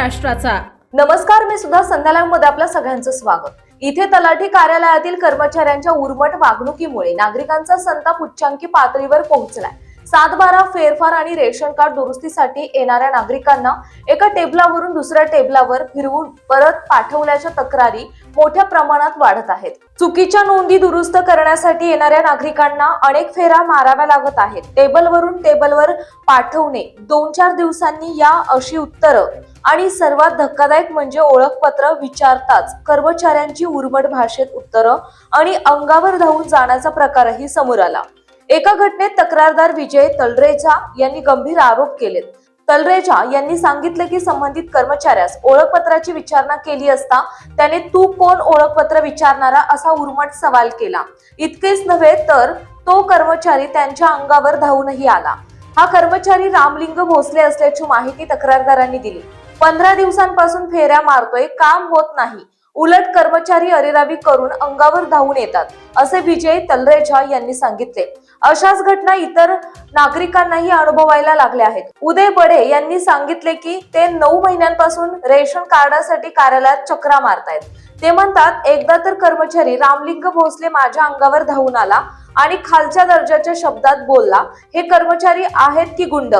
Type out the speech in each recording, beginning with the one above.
महाराष्ट्राचा। नमस्कार, मी सुद्धा संध्या लाईव्ह मध्ये आपल्या सगळ्यांचं स्वागत। इथे तलाठी कार्यालयातील कर्मचाऱ्यांच्या उर्मट वागणुकीमुळे नागरिकांचा संताप उच्चांकी पातळीवर पोहोचलाय। 7/12 फेरफार आणि रेशन कार्ड दुरुस्तीसाठी येणाऱ्या नागरिकांना एका टेबलावरून दुसऱ्या टेबलावर फिरवून परत पाठवल्याच्या तक्रारी मोठ्या प्रमाणात वाढत आहेत। चुकीच्या नोंदी दुरुस्त करण्यासाठी येणाऱ्या नागरिकांना अनेक फेऱ्या माराव्या लागत आहेत। टेबलवरून टेबलवर पाठवणे, 2-4 दिवसांनी या अशी उत्तरं आणि सर्वात धक्कादायक म्हणजे ओळखपत्र विचारताच कर्मचाऱ्यांची उर्मट भाषेत उत्तरं आणि अंगावर धावून जाण्याचा प्रकारही समोर आला। एका घटनेत तक्रारदार विजय तलरेजा यांनी गंभीर आरोप केलेत। तलरेजा यांनी सांगितले की संबंधित कर्मचाऱ्यास ओळखपत्राची विचारणा केली असता त्याने "तू कोण ओळखपत्र विचारणारा?" असा उर्मट सवाल केला। इतकेच नव्हे तर तो कर्मचारी त्यांच्या अंगावर धावूनही आला। हा कर्मचारी रामलिंग भोसले असल्याची माहिती तक्रारदारांनी दिली। 15 दिवसांपासून फेऱ्या मारतोय, काम होत नाही, उलट कर्मचारी अरेरावी करून अंगावर धावून येतात, असे विजय तलरेजा यांनी सांगितले। अशाच घटना इतर नागरिकांनाही अनुभवायला लागल्या आहेत। उदय बडे यांनी सांगितले की ते 9 महिन्यांपासून रेशन कार्डासाठी कार्यालयात चक्रा मारतायत। ते म्हणतात, एकदा तर कर्मचारी रामलिंग भोसले माझ्या अंगावर धावून आला आणि खालच्या दर्जाच्या शब्दात बोलला, "हे कर्मचारी आहेत की गुंड?"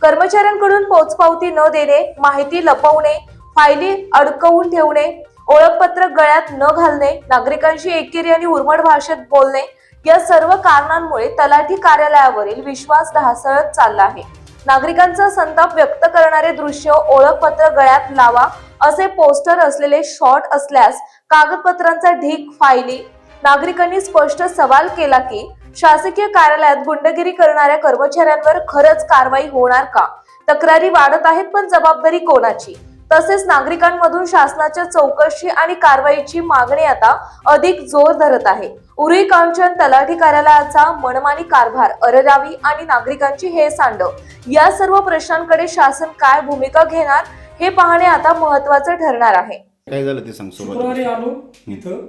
कर्मचाऱ्यांकडून पोचपावती न देणे, माहिती लपवणे, फायली अडकवून ठेवणे, ओळखपत्र गळ्यात न घालणे, नागरिकांशी एकेरी आणि उर्मट भाषेत बोलणे, या सर्व कारणांमुळे तलाठी कार्यालयावरील विश्वास ढासळत चालला आहे। नागरिकांचा संताप व्यक्त करणारे दृश्य, ओळखपत्र गळ्यात लावा असे पोस्टर असलेले शॉट असल्यास कागदपत्रांचा ढीग, फायली, नागरिकांनी स्पष्ट सवाल केला की शासकीय कार्यालयात गुंडगिरी करणाऱ्या कर्मचाऱ्यांवर खरंच कारवाई होणार का? तक्रारी वाढत आहेत, पण जबाबदारी कोणाची? तसेच नागरिकांमधून शासनाच्या चौकशी आणि कारवाईची मागणी आता अधिक जोर धरत आहे। उरुळी कांचन तलाठी कार्यालयाचा मनमानी कारभार, अरेरावी आणि नागरिकांची हेळसांड, या सर्व प्रश्नांकडे शासन काय भूमिका घेणार हे पाहणे आता महत्त्वाचे ठरणार आहे। काय झालं ते सांग। शुक्रवारी आलो इथं,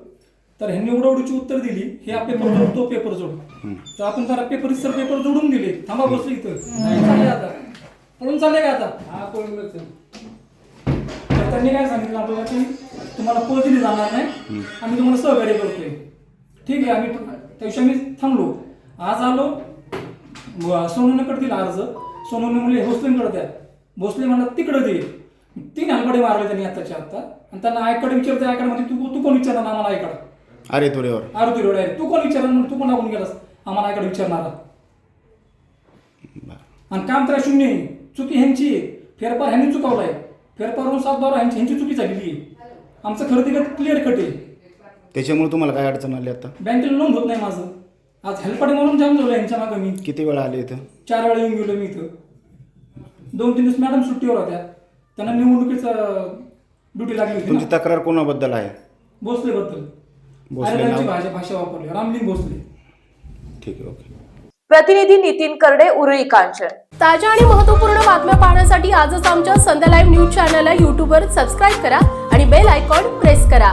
तर ह्यांनी एवढी उत्तर दिली, हे हा पेपर जोड, तो पेपर जोड, तर आपण जरा पेपर जोडून दिले। थांबा, बसलो इथं, चालले आता पळून चालले का आता? हा, पळून तर त्यांनी काय सांगितलं आपल्याला की तुम्हाला पोच दिली जाणार नाही, आम्ही तुम्हाला सहकार्य करतोय। ठीक आहे, आम्ही त्या दिवशी आम्ही थांबलो। आज आलो, सोनूनकडे दिला अर्ज, सोनूने म्हणले भोसलेंकडे द्या, भोसले म्हणला तिकडे दे। 3 हलबडे मारले त्यांनी आताच्या आता, आणि त्यांना आयकडे विचारते, आयकडे म्हणते तू कोण विचारणार आम्हाला? आयकडे अरे तुरेवर तू कोण विचारणार? तू कोण लागून गेलास आम्हाला आयकडे विचारणारा? आणि काम तर शून्य आहे, चुकी ह्यांची आहे, फेरफार ह्यांनी चुकवलाय, फेरफारून 7/12 ह्यांची चुकी झालेली आहे। आमचं खरं तिकडे क्लिअर कट आहे। त्याच्यामुळे तुम्हाला काय अडचण आली आता? बँकेला नोंद होत नाही माझं। आज हेल्पडे म्हणून जाम झालं यांच्या मागं मी। किती वेळा आले इथं? 4 वेळा येऊन गेलो मी इथं। 2-3 दिवस मॅडम सुट्टीवर होत्या, त्यांना निवडणुकीचं ड्युटी लागली होती। तुमची तक्रार कोणाबद्दल आहे? भोसलेबद्दल। भाषा वापरली, रामलिंग भोसले। ठीक आहे, ओके। प्रतिनिधी नितीन करडे, उरुळी कांचन। ताज्या आणि महत्त्वपूर्ण बातम्या पाहण्यासाठी आजच आमच्या संध्या लाईव्ह न्यूज चॅनलला YouTubeवर सबस्क्राईब करा आणि बेल आयकॉन प्रेस करा।